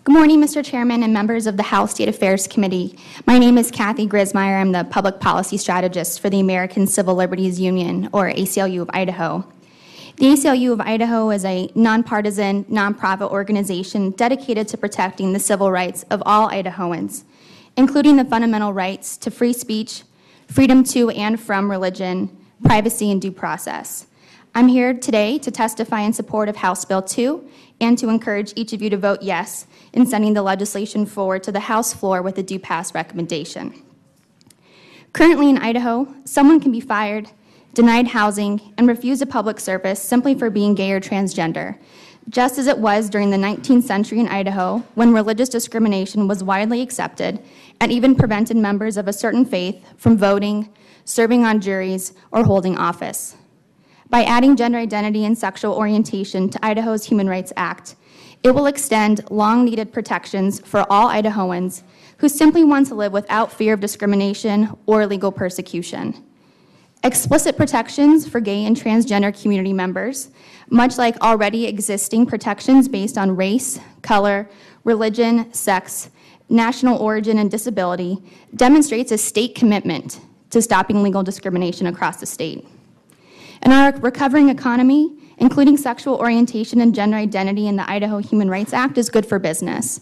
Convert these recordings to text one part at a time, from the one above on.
Good morning, Mr. Chairman and members of the House State Affairs Committee. My name is Kathy Griesmyer. I'm the Public Policy Strategist for the American Civil Liberties Union, or ACLU of Idaho. The ACLU of Idaho is a nonpartisan, nonprofit organization dedicated to protecting the civil rights of all Idahoans, including the fundamental rights to free speech, freedom to and from religion, privacy, and due process. I'm here today to testify in support of House Bill 2 and to encourage each of you to vote yes in sending the legislation forward to the House floor with a do pass recommendation. Currently in Idaho, someone can be fired, denied housing, and refused a public service simply for being gay or transgender, just as it was during the 19th century in Idaho when religious discrimination was widely accepted and even prevented members of a certain faith from voting, serving on juries, or holding office. By adding gender identity and sexual orientation to Idaho's Human Rights Act, it will extend long-needed protections for all Idahoans who simply want to live without fear of discrimination or legal persecution. Explicit protections for gay and transgender community members, much like already existing protections based on race, color, religion, sex, national origin, and disability, demonstrates a state commitment to stopping legal discrimination across the state. In our recovering economy, including sexual orientation and gender identity in the Idaho Human Rights Act is good for business.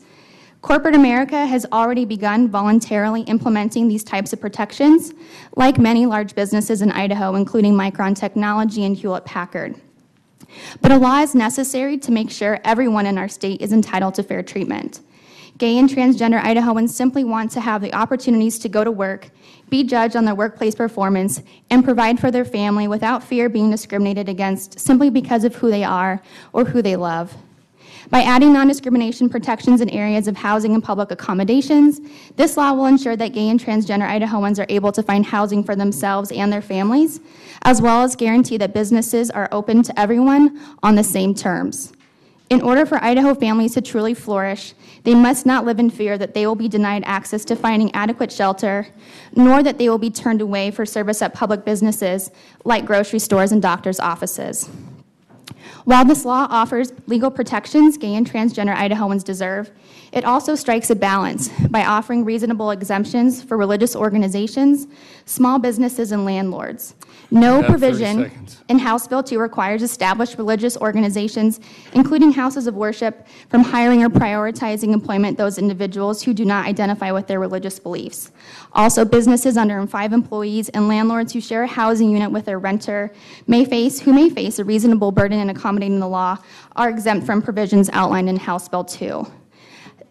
Corporate America has already begun voluntarily implementing these types of protections, like many large businesses in Idaho, including Micron Technology and Hewlett-Packard. But a law is necessary to make sure everyone in our state is entitled to fair treatment. Gay and transgender Idahoans simply want to have the opportunities to go to work, be judged on their workplace performance, and provide for their family without fear of being discriminated against simply because of who they are or who they love. By adding non-discrimination protections in areas of housing and public accommodations, this law will ensure that gay and transgender Idahoans are able to find housing for themselves and their families, as well as guarantee that businesses are open to everyone on the same terms. In order for Idaho families to truly flourish, they must not live in fear that they will be denied access to finding adequate shelter, nor that they will be turned away for service at public businesses like grocery stores and doctors' offices. While this law offers legal protections gay and transgender Idahoans deserve, it also strikes a balance by offering reasonable exemptions for religious organizations, small businesses, and landlords. No provision in House Bill 2 requires established religious organizations, including houses of worship, from hiring or prioritizing employment those individuals who do not identify with their religious beliefs. Also, businesses under 5 employees and landlords who share a housing unit with their renter who may face a reasonable burden in accommodating the law are exempt from provisions outlined in House Bill 2.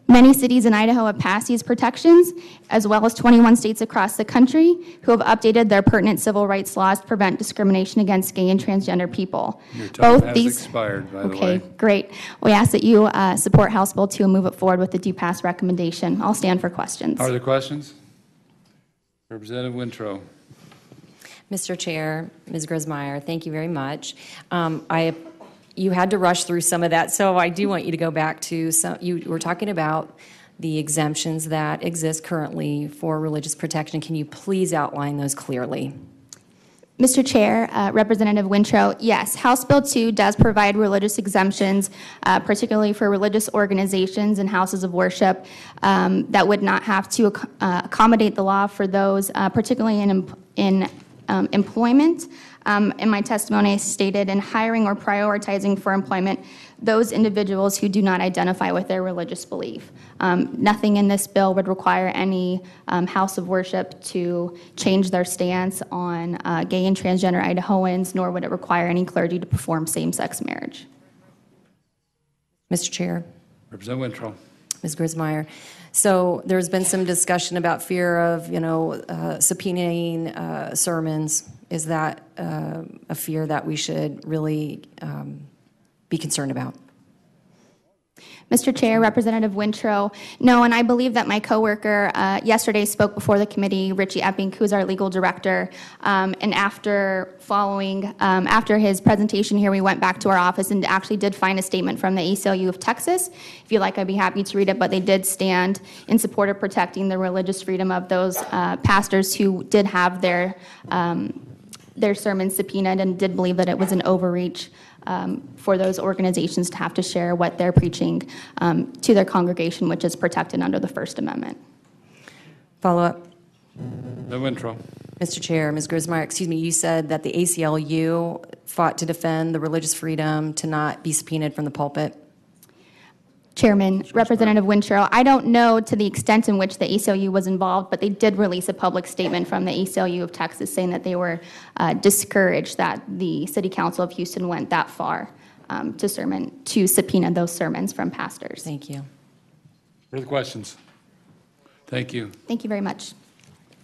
Many cities in Idaho have passed these protections, as well as 21 states across the country who have updated their pertinent civil rights laws to prevent discrimination against gay and transgender people. Your time has expired, by the way. Okay, great. We ask that you support House Bill 2 and move it forward with the do pass recommendation. I'll stand for questions. Are there questions? Representative Wintrow. Mr. Chair, Ms. Griesmyer, thank you very much. You had to rush through some of that, so I do want you to go back to some. You were talking about the exemptions that exist currently for religious protection. Can you please outline those clearly? Mr. Chair, Representative Wintrow, yes, House Bill 2 does provide religious exemptions, particularly for religious organizations and houses of worship that would not have to accommodate the law for those, particularly in employment. In my testimony, I stated in hiring or prioritizing for employment those individuals who do not identify with their religious belief. Nothing in this bill would require any house of worship to change their stance on gay and transgender Idahoans, nor would it require any clergy to perform same-sex marriage. Mr. Chair. Representative Wintrow. Ms. Griesmyer. So there's been some discussion about fear of, subpoenaing sermons. Is that a fear that we should really be concerned about? Mr. Chair, Representative Wintrow, no, and I believe that my coworker yesterday spoke before the committee, Richie Epping, who's our legal director, and after his presentation here, we went back to our office and actually did find a statement from the ACLU of Texas. If you like, I'd be happy to read it, but they did stand in support of protecting the religious freedom of those pastors who did have their sermons subpoenaed and did believe that it was an overreach for those organizations to have to share what they're preaching to their congregation, which is protected under the First Amendment. Follow-up. Winthrop. Mr. Chair, Ms. Griesmyer, excuse me, you said that the ACLU fought to defend the religious freedom to not be subpoenaed from the pulpit. Chairman, Representative Wintrow, I don't know to the extent in which the ACLU was involved, but they did release a public statement from the ACLU of Texas saying that they were discouraged that the City Council of Houston went that far to subpoena those sermons from pastors. Thank you. Further questions? Thank you. Thank you very much.